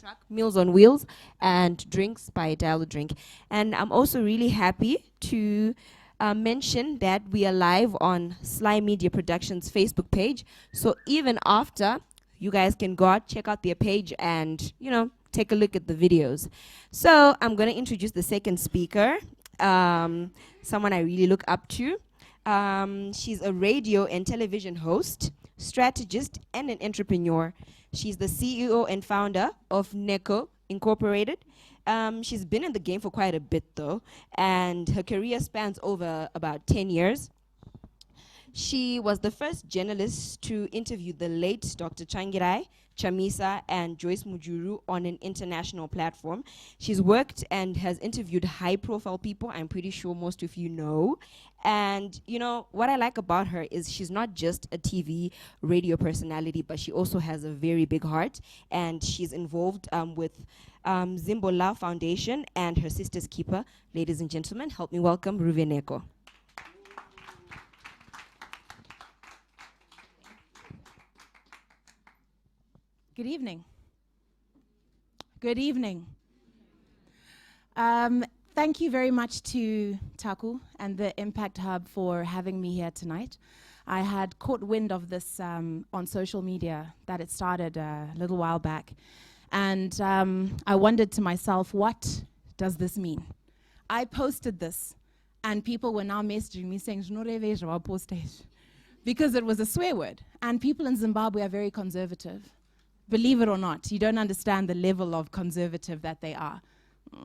truck, Meals on Wheels, and Drinks by Dial Drink. And I'm also really happy to mention that we are live on SlyMedia Productions Facebook page. So even after, you guys can go out, check out their page, and take a look at the videos. So I'm going to introduce the second speaker, someone I really look up to. She's a radio and television host, strategist, and an entrepreneur. She's the CEO and founder of Neko Incorporated. She's been in the game for quite a bit, though, and her career spans over about 10 years. She was the first journalist to interview the late Dr. Changirai, Chamisa, and Joyce Mujuru on an international platform. She's worked and has interviewed high-profile people, I'm pretty sure most of you know. And what I like about her is she's not just a TV radio personality, but she also has a very big heart, and she's involved with Zimbola Foundation and her Sister's Keeper. Ladies and gentlemen, help me welcome Ruvheneko. Good evening. Good evening. Thank you very much to Taku and the Impact Hub for having me here tonight. I had caught wind of this on social media, that it started a little while back. And I wondered to myself, what does this mean? I posted this, and people were now messaging me saying, because it was a swear word. And people in Zimbabwe are very conservative. Believe it or not, you don't understand the level of conservative that they are.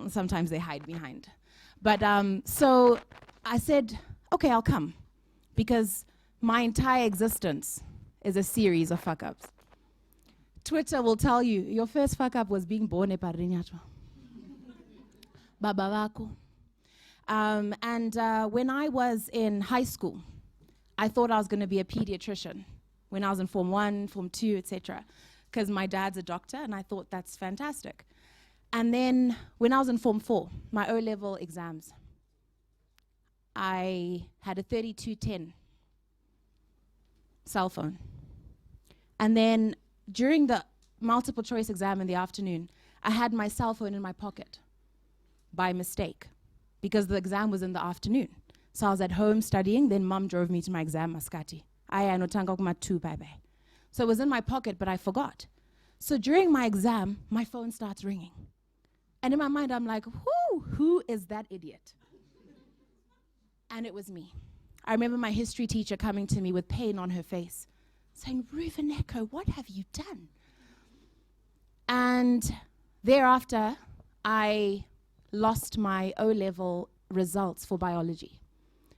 Sometimes they hide behind. But so I said, okay, I'll come. Because my entire existence is a series of fuck-ups. Twitter will tell you, your first fuck-up was being born in Parirenyatwa. Baba wako. When I was in high school, I thought I was going to be a pediatrician. When I was in Form 1, Form 2, etc. Because my dad's a doctor, and I thought that's fantastic. And then when I was in Form 4, my O-level exams, I had a 3210 cell phone. And then during the multiple choice exam in the afternoon, I had my cell phone in my pocket by mistake because the exam was in the afternoon. So I was at home studying, then mom drove me to my exam, Maskati. So it was in my pocket, but I forgot. So during my exam, my phone starts ringing. And in my mind, I'm like, who is that idiot? And it was me. I remember my history teacher coming to me with pain on her face, saying, Ruvheneko, what have you done? And thereafter, I lost my O-level results for biology,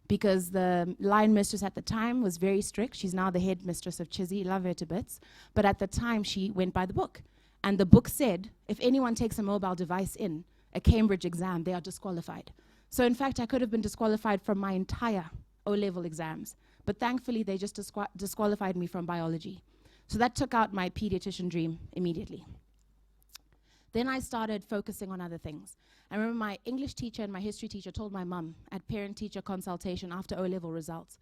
because the line mistress at the time was very strict. She's now the head mistress of Chizzy, love her to bits. But at the time, she went by the book. And the book said, if anyone takes a mobile device in a Cambridge exam, they are disqualified. So in fact, I could have been disqualified from my entire O-level exams. But thankfully, they just disqualified me from biology. So that took out my pediatrician dream immediately. Then I started focusing on other things. I remember my English teacher and my history teacher told my mum at parent-teacher consultation after O-level results,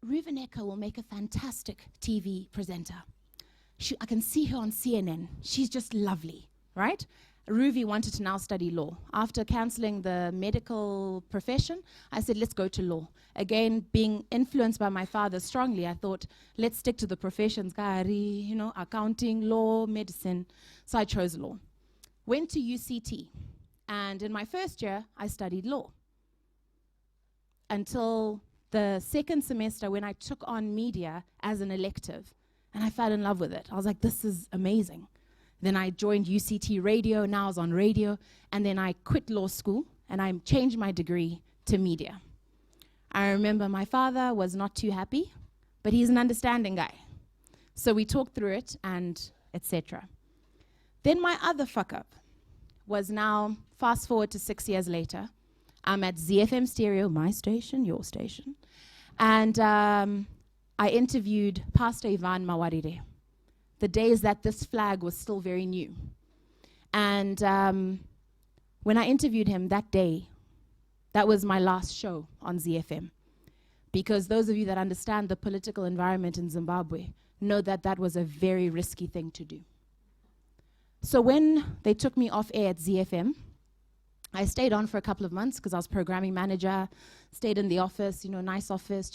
Ruvheneko will make a fantastic TV presenter. I can see her on CNN. She's just lovely, right? Ruvi wanted to now study law. After cancelling the medical profession, I said, let's go to law. Again, being influenced by my father strongly, I thought, let's stick to the professions, accounting, law, medicine. So I chose law. Went to UCT. And in my first year, I studied law until the second semester when I took on media as an elective, and I fell in love with it. I was like, this is amazing. Then I joined UCT radio, now I was on radio, and then I quit law school, and I changed my degree to media. I remember my father was not too happy, but he's an understanding guy. So we talked through it, and etc. Then my other fuck-up was now, fast forward to 6 years later, I'm at ZFM Stereo, my station, your station, and I interviewed Pastor Ivan Mawarire, the days that this flag was still very new. And when I interviewed him that day, that was my last show on ZFM, because those of you that understand the political environment in Zimbabwe know that that was a very risky thing to do. So when they took me off air at ZFM, I stayed on for a couple of months because I was programming manager, stayed in the office, nice office,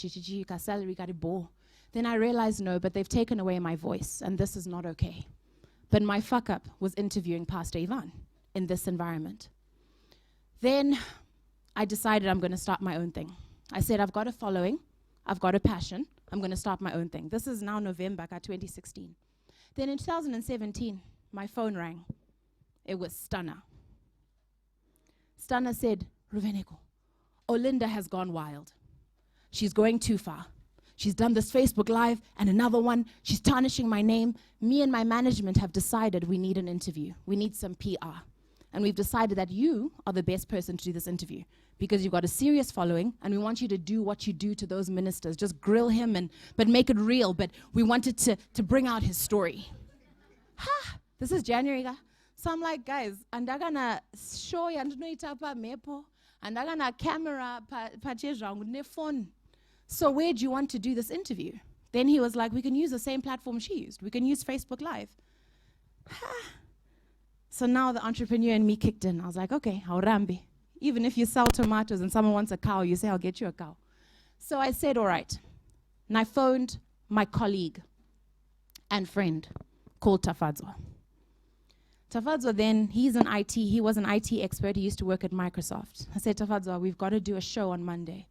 ka salary, ka bo. Then I realized, no, but they've taken away my voice, and this is not okay. But my Fuckup was interviewing Pastor Ivan in this environment. Then I decided I'm going to start my own thing. I said, I've got a following, I've got a passion, I'm going to start my own thing. This is now November 2016. Then in 2017, my phone rang. It was Stunner. Stunner said, Ruvheneko, Olinda has gone wild. She's going too far. She's done this Facebook Live and another one. She's tarnishing my name. Me and my management have decided we need an interview. We need some PR. And we've decided that you are the best person to do this interview because you've got a serious following and we want you to do what you do to those ministers. Just grill him, but make it real. But we wanted to bring out his story. This is January. So I'm like, guys, and I'm gonna show you, and I'm gonna camera, phone. So where do you want to do this interview? Then he was like, we can use the same platform she used. We can use Facebook Live. So now the entrepreneur in me kicked in. I was like, okay, haurambi. Even if you sell tomatoes and someone wants a cow, you say, I'll get you a cow. So I said, all right. And I phoned my colleague and friend called Tafadzwa. Tafadzwa then, he was an IT expert. He used to work at Microsoft. I said, Tafadzwa, we've got to do a show on Monday.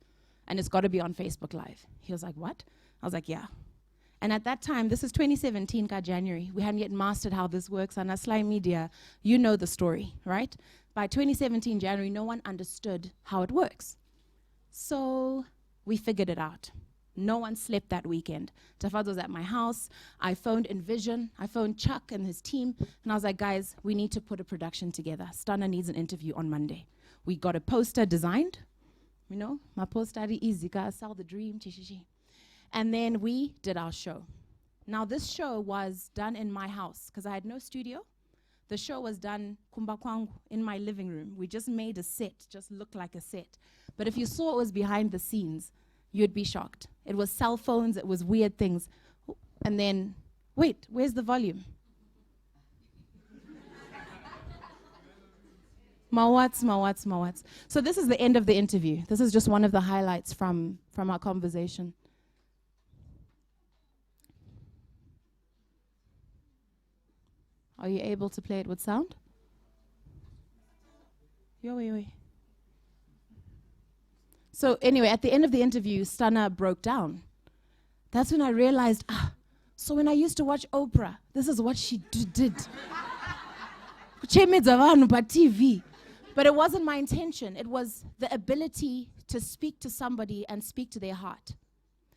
And it's got to be on Facebook Live. He was like, what? I was like, yeah. And at that time, this is 2017, January. We hadn't yet mastered how this works. And as SlyMedia, you know the story, right? By 2017, January, no one understood how it works. So we figured it out. No one slept that weekend. Tafadzwa was at my house. I phoned Envision. I phoned Chuck and his team. And I was like, guys, we need to put a production together. Stunner needs an interview on Monday. We got a poster designed. My poster easy, sell the dream. And then we did our show. Now this show was done in my house because I had no studio. The show was done kumbakwangu in my living room. We just made a set, just looked like a set. But if you saw it was behind the scenes, you'd be shocked. It was cell phones, it was weird things. And then, wait, where's the volume? Mawats. So this is the end of the interview. This is just one of the highlights from our conversation. Are you able to play it with sound? Yo. So anyway, at the end of the interview, Stunner broke down. That's when I realized, so when I used to watch Oprah, this is what she did. TV. But it wasn't my intention. It was the ability to speak to somebody and speak to their heart.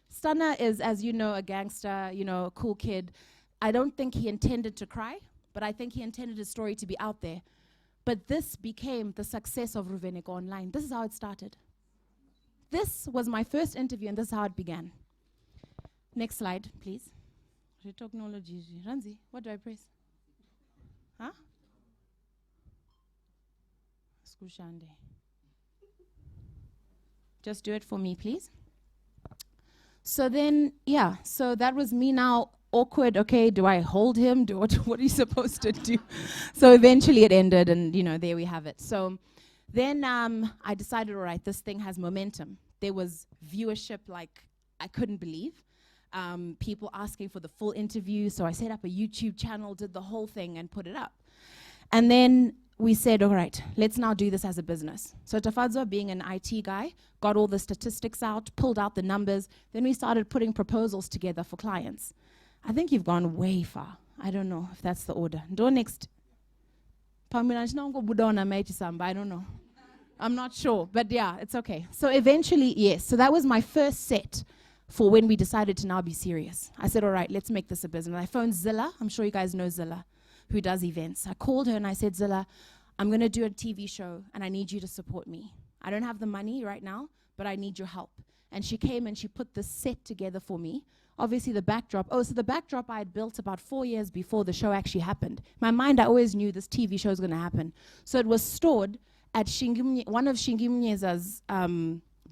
Stunner is, as you know, a gangster, a cool kid. I don't think he intended to cry, but I think he intended his story to be out there. But this became the success of Ruvheneko Online. This is how it started. This was my first interview, and this is how it began. Next slide, please. Technology. Ranzi, what do I press? Huh? Skushande. Just do it for me, please. So then, so that was me now. Awkward, okay, do I hold him? What are you supposed to do? So eventually it ended, and there we have it. So then I decided, all right, this thing has momentum. There was viewership like I couldn't believe. People asking for the full interview. So I set up a YouTube channel, did the whole thing, and put it up. And then we said, all right, let's now do this as a business. So Tafadzwa, being an IT guy, got all the statistics out, pulled out the numbers. Then we started putting proposals together for clients. I think you've gone way far. I don't know if that's the order. Do next. I don't know. I'm not sure, but yeah, it's okay. So eventually, yes. So that was my first set for when we decided to now be serious. I said, all right, let's make this a business. I phoned Zilla. I'm sure you guys know Zilla, who does events. I called her and I said, Zilla, I'm going to do a TV show and I need you to support me. I don't have the money right now, but I need your help. And she came and she put this set together for me. Obviously the backdrop, so the backdrop I had built about 4 years before the show actually happened. In my mind, I always knew this TV show was going to happen. So it was stored at one of Shingimnyeza's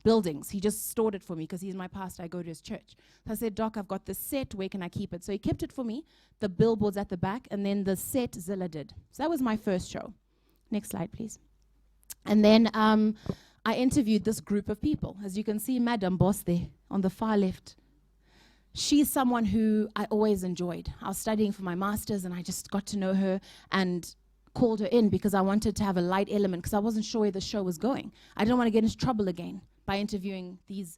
buildings. He just stored it for me because he's my pastor. I go to his church. So I said, Doc, I've got this set. Where can I keep it? So he kept it for me, the billboards at the back, and then the set Zilla did. So that was my first show. Next slide, please. And then I interviewed this group of people. As you can see, Madam Boss there on the far left. She's someone who I always enjoyed. I was studying for my master's, and I just got to know her and called her in because I wanted to have a light element because I wasn't sure where the show was going. I didn't want to get into trouble again by interviewing these,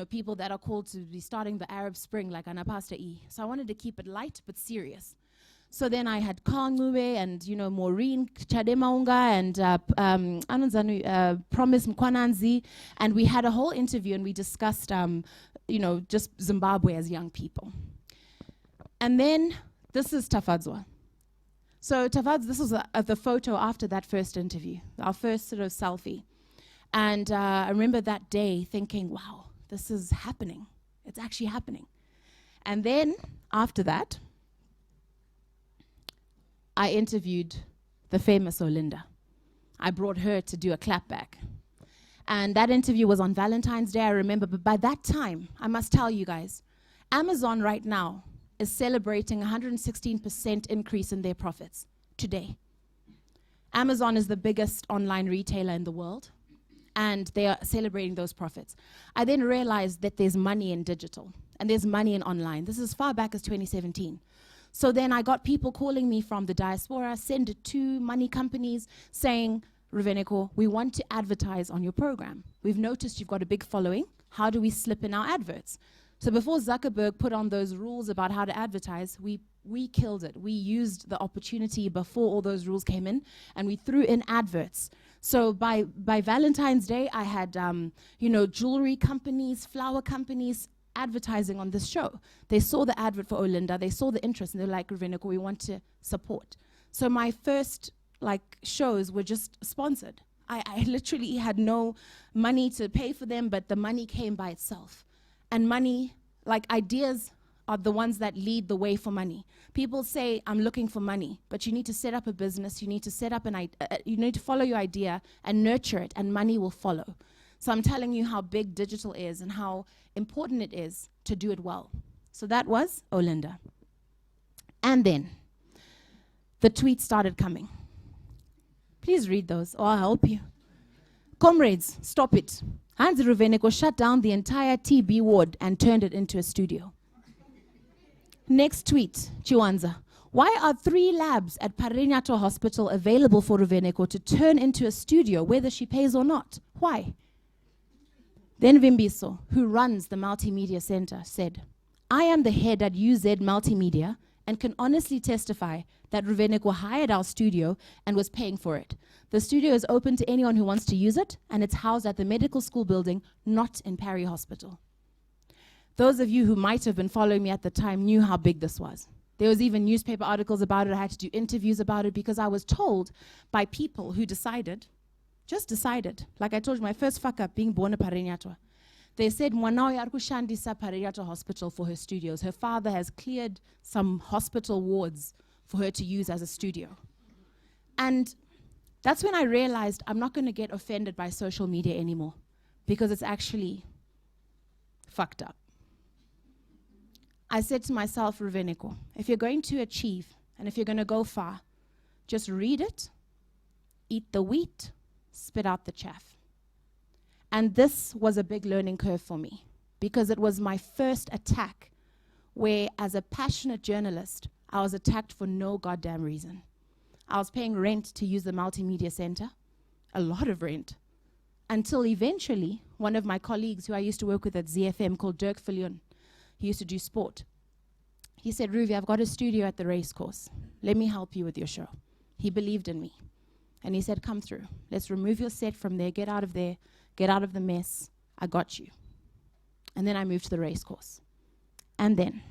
people that are called to be starting the Arab Spring like Anapasta E. So I wanted to keep it light but serious. So then I had Kangube and, Maureen Chademaunga and Promise Mkwananzi, and we had a whole interview and we discussed, just Zimbabwe as young people. And then this is Tafadzwa. So Tafadz, this was the photo after that first interview, our first sort of selfie. And I remember that day thinking, wow, this is happening. It's actually happening. And then after that, I interviewed the famous Olinda. I brought her to do a clapback. And that interview was on Valentine's Day, I remember. But by that time, I must tell you guys, Amazon right now is celebrating 116% increase in their profits today. Amazon is the biggest online retailer in the world, and they are celebrating those profits. I then realized that there's money in digital, and there's money in online. This is as far back as 2017. So then I got people calling me from the diaspora, send it to money companies, saying, Ruvheneko, we want to advertise on your program. We've noticed you've got a big following. How do we slip in our adverts? So before Zuckerberg put on those rules about how to advertise, we killed it. We used the opportunity before all those rules came in, and we threw in adverts. So by Valentine's Day, I had jewelry companies, flower companies advertising on this show. They saw the advert for Olinda, they saw the interest, and they're like, Ruvheneko, we want to support. So my first shows were just sponsored. I literally had no money to pay for them, but the money came by itself. And money, ideas are the ones that lead the way for money. People say, I'm looking for money, but you need to set up a business, you need to set up you need to follow your idea and nurture it, and money will follow. So I'm telling you how big digital is and how important it is to do it well. So that was Olinda. And then the tweets started coming. Please read those, or I'll help you. Comrades, stop it. Hans Ruvheneko shut down the entire TB ward and turned it into a studio. Next tweet, Chiwanza. Why are 3 labs at Parirenyatwa Hospital available for Ruvheneko to turn into a studio, whether she pays or not? Why? Then Vimbiso, who runs the Multimedia Center, said, I am the head at UZ Multimedia and can honestly testify that Ruvheneko hired our studio and was paying for it. The studio is open to anyone who wants to use it, and it's housed at the medical school building, not in Pari Hospital. Those of you who might have been following me at the time knew how big this was. There was even newspaper articles about it. I had to do interviews about it because I was told by people who just decided. Like I told you, my first fuck-up being born at Parirenyatwa. They said, Mwanao yarkushandisa Parirenyatwa Hospital for her studios. Her father has cleared some hospital wards for her to use as a studio. And that's when I realized I'm not going to get offended by social media anymore, because it's actually fucked up. I said to myself, Ruvheneko, if you're going to achieve and if you're going to go far, just read it, eat the wheat, spit out the chaff. And this was a big learning curve for me, because it was my first attack where, as a passionate journalist, I was attacked for no goddamn reason. I was paying rent to use the Multimedia Center, a lot of rent, until eventually one of my colleagues who I used to work with at ZFM, called Dirk Viljoen, he used to do sport. He said, Ruvi, I've got a studio at the race course. Let me help you with your show. He believed in me. And he said, come through. Let's remove your set from there. Get out of there. Get out of the mess. I got you. And then I moved to the race course. And then,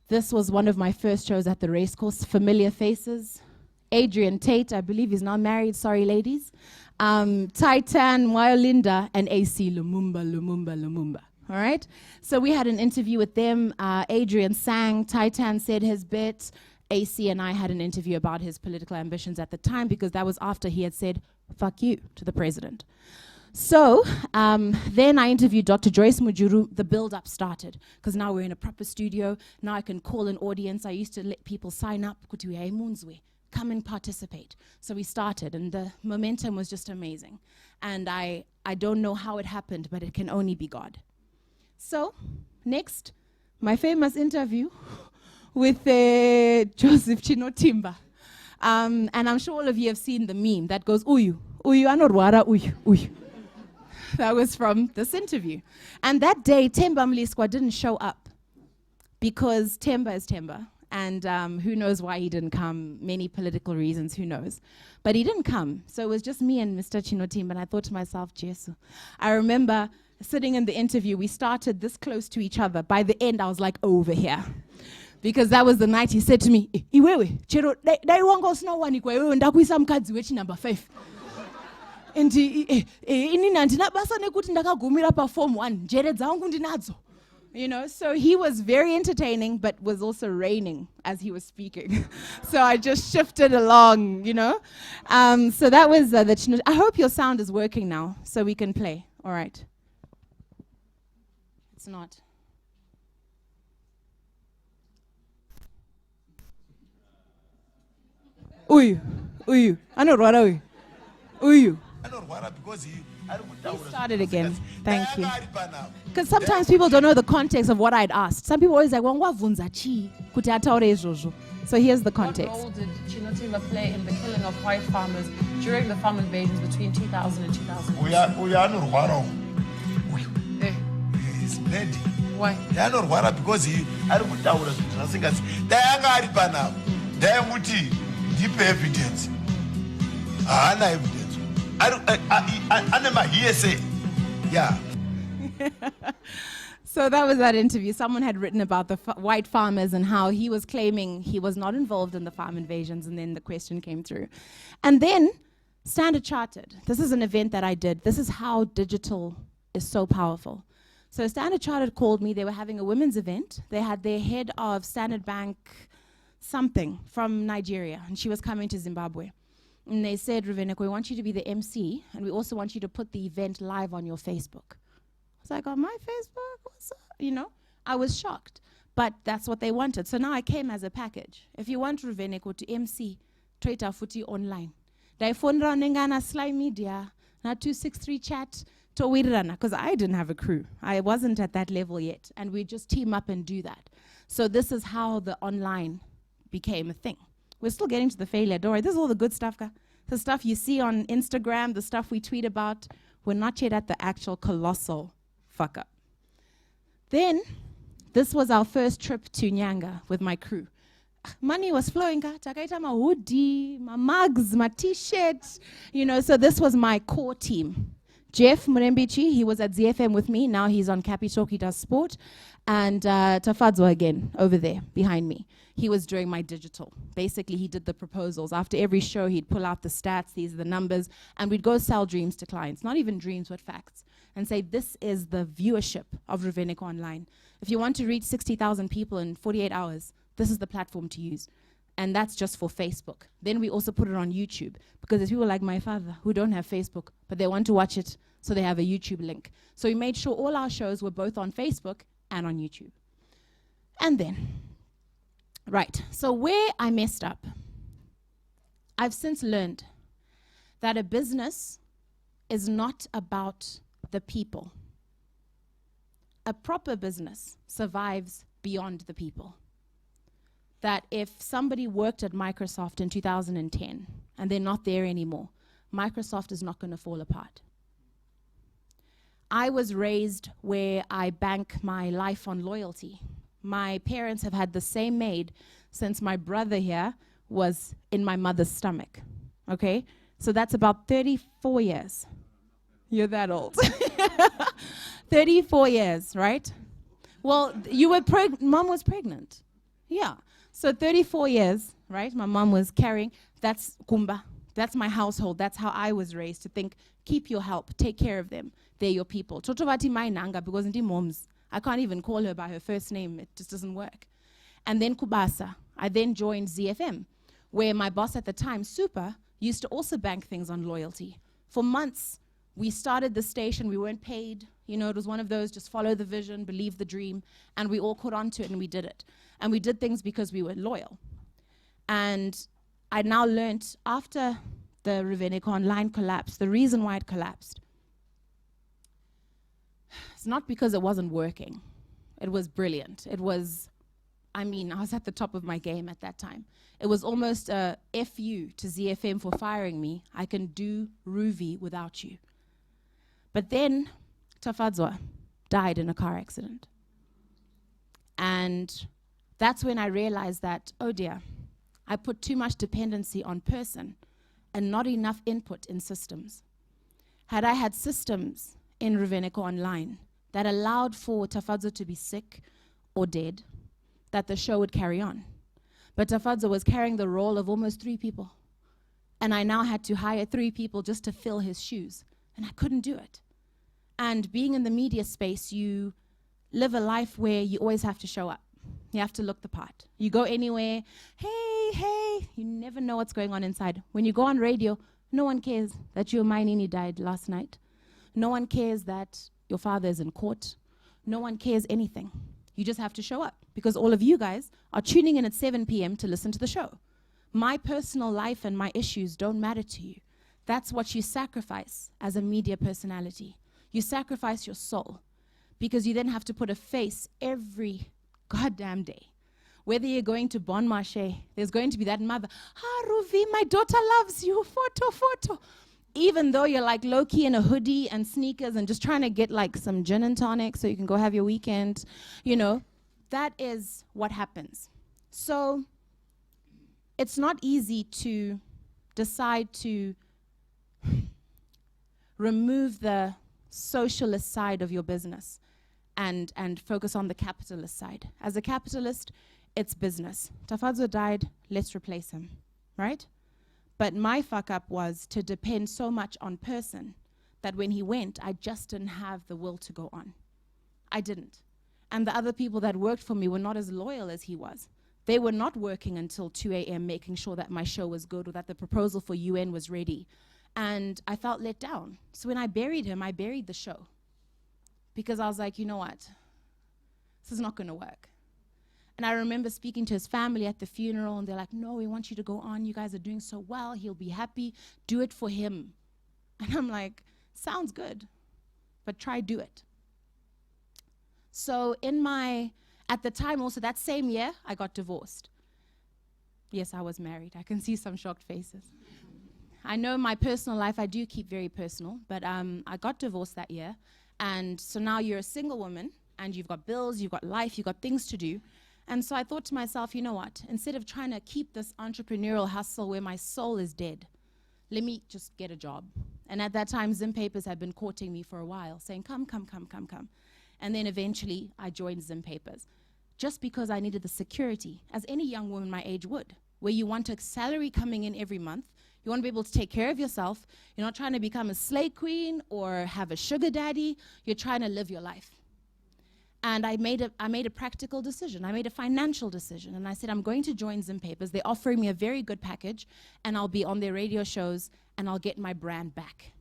this was one of my first shows at the race course. Familiar faces. Adrian Tate, I believe he's now married. Sorry, ladies. Titan, Mwayolinda, and AC Lumumba. All right? So we had an interview with them. Adrian sang. Titan said his bit. AC and I had an interview about his political ambitions at the time, because that was after he had said, fuck you, to the president. So then I interviewed Dr. Joyce Mujuru. The build-up started, because now we're in a proper studio. Now I can call an audience. I used to let people sign up. Come and participate. So we started, and the momentum was just amazing. And I don't know how it happened, but it can only be God. So next, my famous interview with Joseph Chinotimba. And I'm sure all of you have seen the meme that goes, uyu, anorwara, uyu. That was from this interview. And that day, Temba Mliswa didn't show up because Temba is Temba. And who knows why he didn't come, many political reasons, who knows. But he didn't come. So it was just me and Mr. Chinotimba, and I thought to myself, Jesu. I remember sitting in the interview, we started this close to each other. By the end, I was like over here. Because that was the night he said to me, Iwewe, chero, dai wango snow one ikwewe, ndakuisa mkadzi wechi number 5. And inina ndinabasa nekuti ndakagumira pa form 1, njere dzangu ndinadzo. You know, so he was very entertaining, but was also raining as he was speaking. So I just shifted along, you know. So that was the I hope your sound is working now, so we can play. All right. It's not. Uyu. I know what Uyu. I know what because start it again. Thank you. Because sometimes people don't know the context of what I'd asked. Some people always like, so here's the context. What role did Chinotimba play in the killing of white farmers during the farm invasions between 2000 and 2000? He's bloody. Why? Because he deep evidence. Evidence. I hearsay. Yeah. So that was that interview. Someone had written about the white farmers and how he was claiming he was not involved in the farm invasions, and then the question came through. And then Standard Chartered. This is an event that I did. This is how digital is so powerful. So Standard Chartered called me. They were having a women's event. They had their head of Standard Bank something from Nigeria, and she was coming to Zimbabwe. And they said, Ruvheneko, we want you to be the MC, and we also want you to put the event live on your Facebook. I was like, on my Facebook? What's up? You know, I was shocked. But that's what they wanted. So now I came as a package. If you want Ruvheneko to MC, Twitter Footy online. Daifonra nengana SlyMedia, na 263 chat, to wirana, because I didn't have a crew. I wasn't at that level yet. And we just team up and do that. So this is how the online became a thing. We're still getting to the failure, don't worry. This is all the good stuff, the stuff you see on Instagram, the stuff we tweet about. We're not yet at the actual colossal fuck up. Then, this was our first trip to Nyanga with my crew. Money was flowing, takaita my hoodie, my mugs, my t-shirt, you know, so this was my core team. Jeff Murembichi, he was at ZFM with me. Now he's on Capital, he does sport. And Tafadzo again, over there, behind me. He was doing my digital. Basically, he did the proposals. After every show, he'd pull out the stats, these are the numbers, and we'd go sell dreams to clients. Not even dreams, but facts. And say, this is the viewership of Ruvheneko Online. If you want to reach 60,000 people in 48 hours, this is the platform to use. And that's just for Facebook. Then we also put it on YouTube, because there's people like my father who don't have Facebook, but they want to watch it, so they have a YouTube link. So we made sure all our shows were both on Facebook and on YouTube. And then, right, so where I messed up, I've since learned that a business is not about the people. A proper business survives beyond the people. That if somebody worked at Microsoft in 2010 and they're not there anymore, Microsoft is not going to fall apart. I was raised where I bank my life on loyalty. My parents have had the same maid since my brother here was in my mother's stomach, okay? So that's about 34 years. You're that old. 34 years, right? Well, you were mom was pregnant. Yeah. So 34 years, right? My mom was carrying, that's Kumba. That's my household. That's how I was raised, to think, keep your help, take care of them. They're your people. Totovati my nanga, because ndi moms. I can't even call her by her first name. It just doesn't work. And then Kubasa. I then joined ZFM, where my boss at the time, Super, used to also bank things on loyalty. For months, We started the station, we weren't paid. You know, it was one of those, just follow the vision, believe the dream, and we all caught on to it and we did it. And we did things because we were loyal. And I now learned after the Ruvheneko Online collapsed, the reason why it collapsed, it's not because it wasn't working. It was brilliant. It was, I was at the top of my game at that time. It was almost a FU to ZFM for firing me. I can do Ruvi without you. But then Tafadzwa died in a car accident. And that's when I realized that, oh dear, I put too much dependency on person and not enough input in systems. Had I had systems in Ruvheneko Online that allowed for Tafadzwa to be sick or dead, that the show would carry on. But Tafadzwa was carrying the role of almost 3 people. And I now had to hire 3 people just to fill his shoes. And I couldn't do it. And being in the media space, you live a life where you always have to show up. You have to look the part. You go anywhere, hey, you never know what's going on inside. When you go on radio, no one cares that your Mainini died last night. No one cares that your father is in court. No one cares anything. You just have to show up because all of you guys are tuning in at 7 p.m. to listen to the show. My personal life and my issues don't matter to you. That's what you sacrifice as a media personality. You sacrifice your soul because you then have to put a face every goddamn day. Whether you're going to Bon Marché, there's going to be that mother, Ruvi, my daughter loves you, photo. Even though you're like low-key in a hoodie and sneakers and just trying to get like some gin and tonic so you can go have your weekend, you know, that is what happens. So it's not easy to decide to remove the socialist side of your business and focus on the capitalist side. As a capitalist, it's business. Tafadzwa died, let's replace him, right? But my fuck up was to depend so much on person that when he went, I just didn't have the will to go on. I didn't. And the other people that worked for me were not as loyal as he was. They were not working until 2 a.m. making sure that my show was good or that the proposal for UN was ready. And I felt let down. So when I buried him, I buried the show. Because I was like, you know what? This is not going to work. And I remember speaking to his family at the funeral, and they're like, no, we want you to go on. You guys are doing so well. He'll be happy. Do it for him. And I'm like, sounds good, but try do it. So at the time also, that same year, I got divorced. Yes, I was married. I can see some shocked faces. I know my personal life, I do keep very personal, but I got divorced that year. And so now you're a single woman, and you've got bills, you've got life, you've got things to do. And so I thought to myself, you know what? Instead of trying to keep this entrepreneurial hustle where my soul is dead, let me just get a job. And at that time, Zim Papers had been courting me for a while, saying, come. And then eventually, I joined Zim Papers, just because I needed the security, as any young woman my age would, where you want a salary coming in every month. You want to be able to take care of yourself. You're not trying to become a slave queen or have a sugar daddy. You're trying to live your life. And I made a practical decision. I made a financial decision. And I said, I'm going to join Zim Papers. They're offering me a very good package, and I'll be on their radio shows, and I'll get my brand back.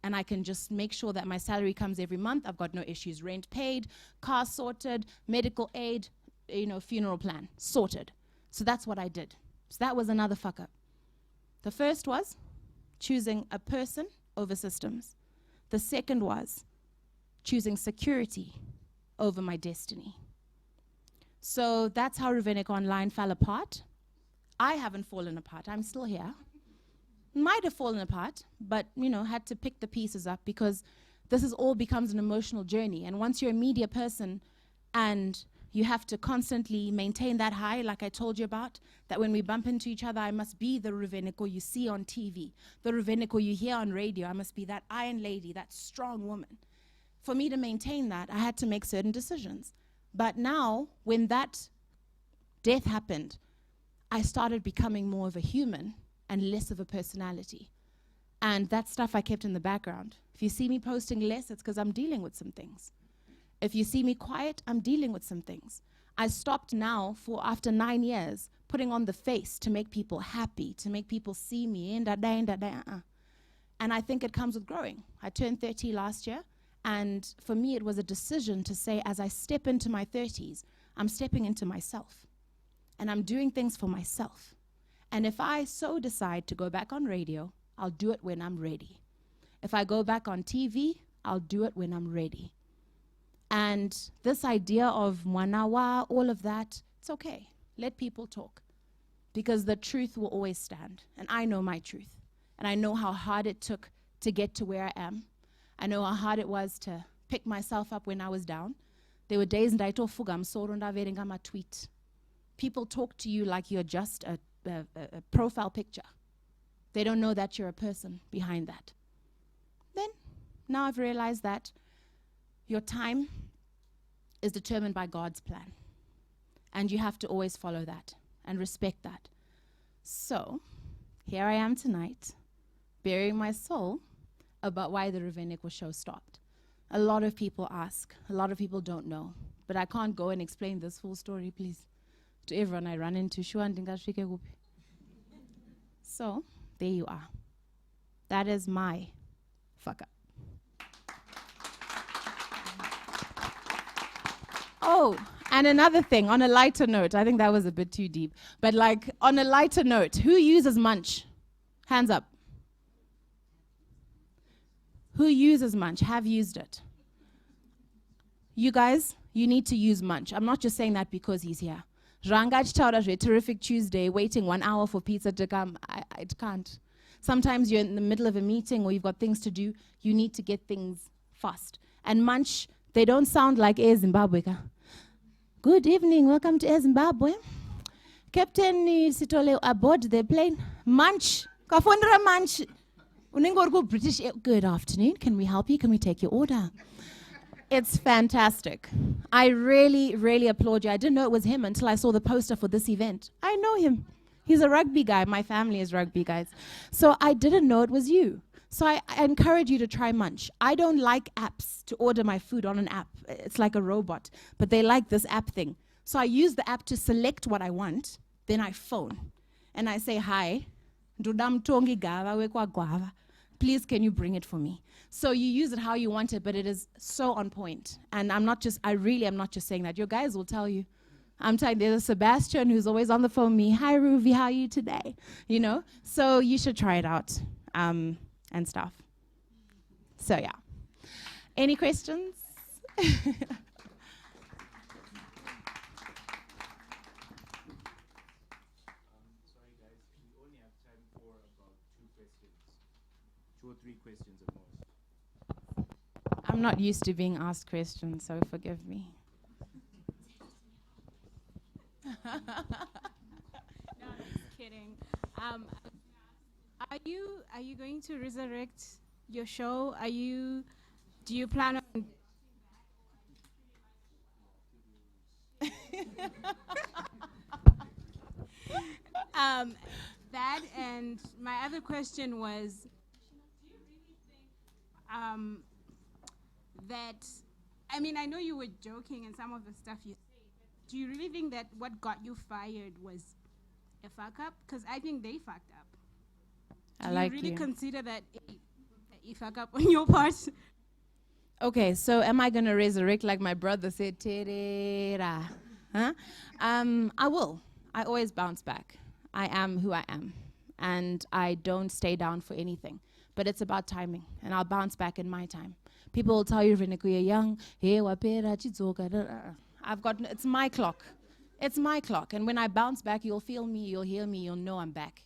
And I can just make sure that my salary comes every month. I've got no issues. Rent paid, car sorted, medical aid, funeral plan sorted. So that's what I did. So that was another fuck up. The first was choosing a person over systems. The second was choosing security over my destiny. So that's how Ruvheneko Online fell apart. I haven't fallen apart. I'm still here. Might have fallen apart, but had to pick the pieces up because this all becomes an emotional journey. And once you're a media person and you have to constantly maintain that high, like I told you about, that when we bump into each other, I must be the Ruvheneko you see on TV, the Ruvheneko you hear on radio. I must be that iron lady, that strong woman. For me to maintain that, I had to make certain decisions. But now, when that death happened, I started becoming more of a human and less of a personality. And that stuff I kept in the background. If you see me posting less, it's because I'm dealing with some things. If you see me quiet, I'm dealing with some things. I stopped now, after 9 years, putting on the face to make people happy, to make people see me. And I think it comes with growing. I turned 30 last year, and for me it was a decision to say, as I step into my 30s, I'm stepping into myself. And I'm doing things for myself. And if I so decide to go back on radio, I'll do it when I'm ready. If I go back on TV, I'll do it when I'm ready. And this idea of mwanawa, all of that, it's okay. Let people talk. Because the truth will always stand. And I know my truth. And I know how hard it took to get to where I am. I know how hard it was to pick myself up when I was down. There were days I told Fugam, my tweet. People talk to you like you're just a profile picture. They don't know that you're a person behind that. Then, now I've realized that your time is determined by God's plan. And you have to always follow that and respect that. So, here I am tonight, bearing my soul about why the Ruvheneko show stopped. A lot of people ask, a lot of people don't know, but I can't go and explain this full story, please, to everyone I run into. So, there you are. That is my fuck up. Oh, and another thing, on a lighter note, I think that was a bit too deep, but like on a lighter note, who uses Munch? Hands up. Who uses Munch? Have used it. You guys, you need to use Munch. I'm not just saying that because he's here. Rangach terrific Tuesday, waiting 1 hour for pizza to come. I can't. Sometimes you're in the middle of a meeting or you've got things to do. You need to get things fast. And Munch, they don't sound like Air Zimbabwe. Good evening, welcome to Air Zimbabwe. Captain Sitole aboard the plane. Munch, Kafundra Munch. British, good afternoon, can we help you? Can we take your order? It's fantastic. I really, really applaud you. I didn't know it was him until I saw the poster for this event. I know him. He's a rugby guy. My family is rugby guys. So I didn't know it was you. So I encourage you to try Munch. I don't like apps to order my food on an app. It's like a robot. But they like this app thing. So I use the app to select what I want. Then I phone. And I say, hi. Please, can you bring it for me? So you use it how you want it, but it is so on point. And I really am not just saying that. Your guys will tell you. I'm telling you, there's a Sebastian who's always on the phone with me. Hi, Ruvi, how are you today? You know? So you should try it out and stuff. So, yeah. Any questions? Sorry, guys. We only have time for about 2 questions. 2 or 3 questions at most. I'm not used to being asked questions, so forgive me. No, just kidding. Are you going to resurrect your show? Do you plan on that? And my other question was, do you really think that, I mean, I know you were joking and some of the stuff you say, but do you really think that what got you fired was a fuck up? Because I think they fucked up. Do you really consider that a fuck up on your part? Okay, so am I going to resurrect like my brother said? Huh? I will. I always bounce back. I am who I am. And I don't stay down for anything. But it's about timing. And I'll bounce back in my time. People will tell you, Ruvheneko, you're young. It's my clock. It's my clock. And when I bounce back, you'll feel me, you'll hear me, you'll know I'm back.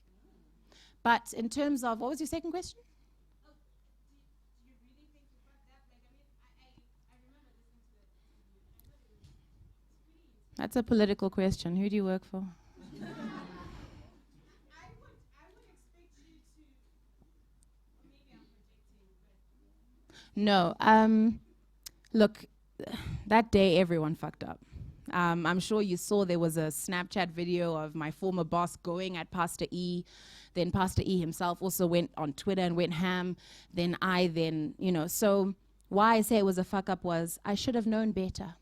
But in terms of, what was your second question? Do you really think you fucked up? Like, I remember listening to that. That's a political question. Who do you work for? I would expect you to, maybe I'm projecting, but... No. Look, that day everyone fucked up. I'm sure you saw there was a Snapchat video of my former boss going at Pastor E. Then Pastor E himself also went on Twitter and went ham. So why I say it was a fuck up was I should have known better.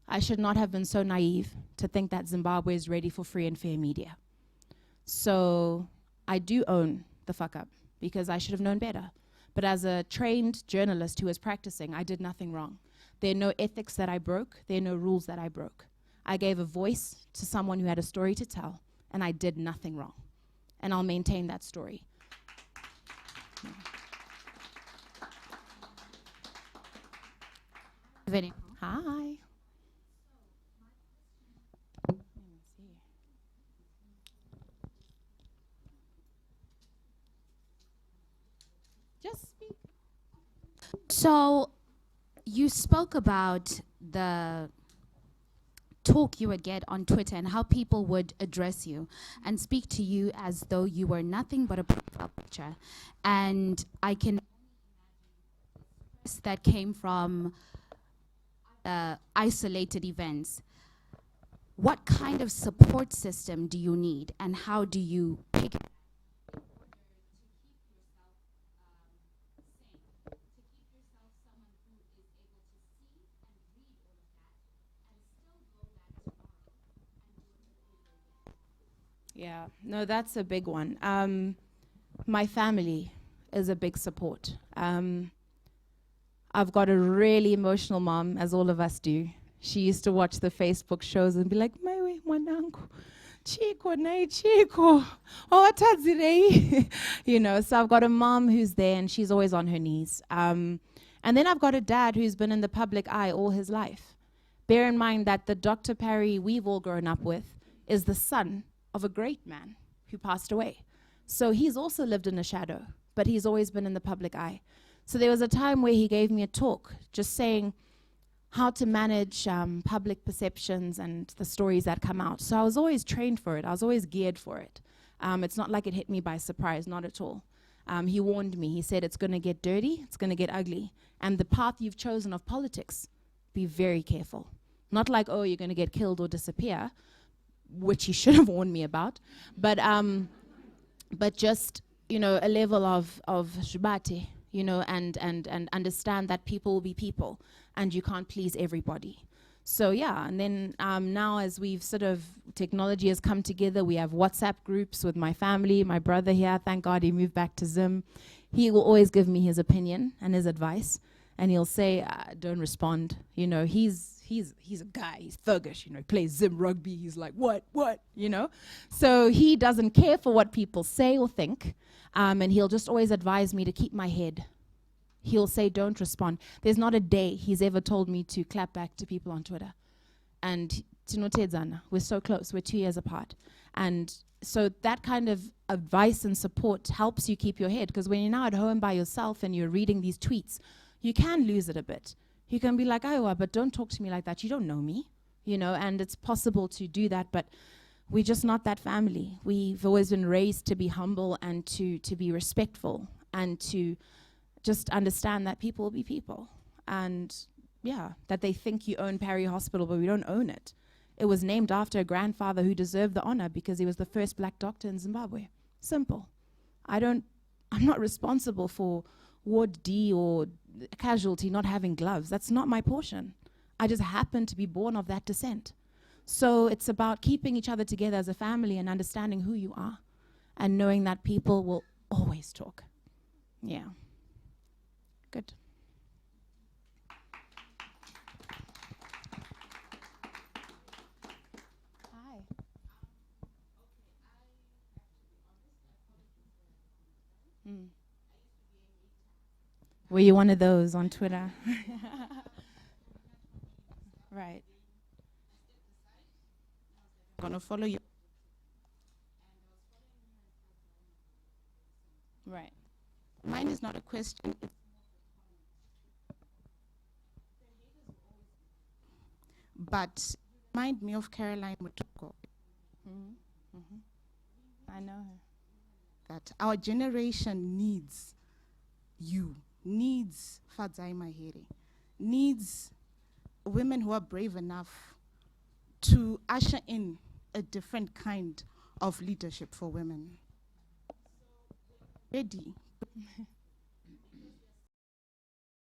I should not have been so naive to think that Zimbabwe is ready for free and fair media. So I do own the fuck up. because I should have known better. But as a trained journalist who was practicing, I did nothing wrong. There are no ethics that I broke. There are no rules that I broke. I gave a voice to someone who had a story to tell, and I did nothing wrong. And I'll maintain that story. Ruvheneko. Hi. Just speak. So you spoke about the talk you would get on Twitter and how people would address you and speak to you as though you were nothing but a profile picture. And I can that came from isolated events. What kind of support system do you need, and how do you pick it? Yeah, no, that's a big one. My family is a big support. I've got a really emotional mom, as all of us do. She used to watch the Facebook shows and be like, "Maiwe, mwanangu, Chico, nay, Chico, oh, tadzirei." You know, so I've got a mom who's there and she's always on her knees. And then I've got a dad who's been in the public eye all his life. Bear in mind that the Dr. Parry we've all grown up with is the son of a great man who passed away. So he's also lived in the shadow, but he's always been in the public eye. So there was a time where he gave me a talk just saying how to manage public perceptions and the stories that come out. So I was always trained for it. I was always geared for it. It's not like it hit me by surprise, not at all. He warned me. He said, it's going to get dirty, it's going to get ugly. And the path you've chosen of politics, be very careful. Not like, oh, you're going to get killed or disappear, which he should have warned me about. But just, you know, a level of jubate, you know, and understand that people will be people and you can't please everybody. So yeah, and then now as we've sort of, technology has come together, we have WhatsApp groups with my family, my brother here, thank God he moved back to Zim. He will always give me his opinion and his advice, and he'll say, don't respond. You know, he's a guy, he's thuggish, you know, he plays Zim rugby, he's like, what, you know? So he doesn't care for what people say or think, and he'll just always advise me to keep my head. He'll say, don't respond. There's not a day he's ever told me to clap back to people on Twitter. And we're so close, we're 2 years apart. And so that kind of advice and support helps you keep your head, because when you're now at home by yourself and you're reading these tweets, you can lose it a bit. You can be like, oh, but don't talk to me like that. You don't know me, you know, and it's possible to do that, but we're just not that family. We've always been raised to be humble and to be respectful and to just understand that people will be people. And yeah, that they think you own Parry Hospital, but we don't own it. It was named after a grandfather who deserved the honor because he was the first black doctor in Zimbabwe. Simple. I'm not responsible for Ward D or casualty not having gloves. That's not my portion. I just happen to be born of that descent. So it's about keeping each other together as a family and understanding who you are and knowing that people will always talk. Yeah. Good. Hi. Were you one of those on Twitter? Right. I'm gonna follow you. Right. Mine is not a question. But remind me of Caroline Mutoko. I know her. That our generation needs you, needs Fadzai Mahere, needs women who are brave enough to usher in a different kind of leadership for women. Ready.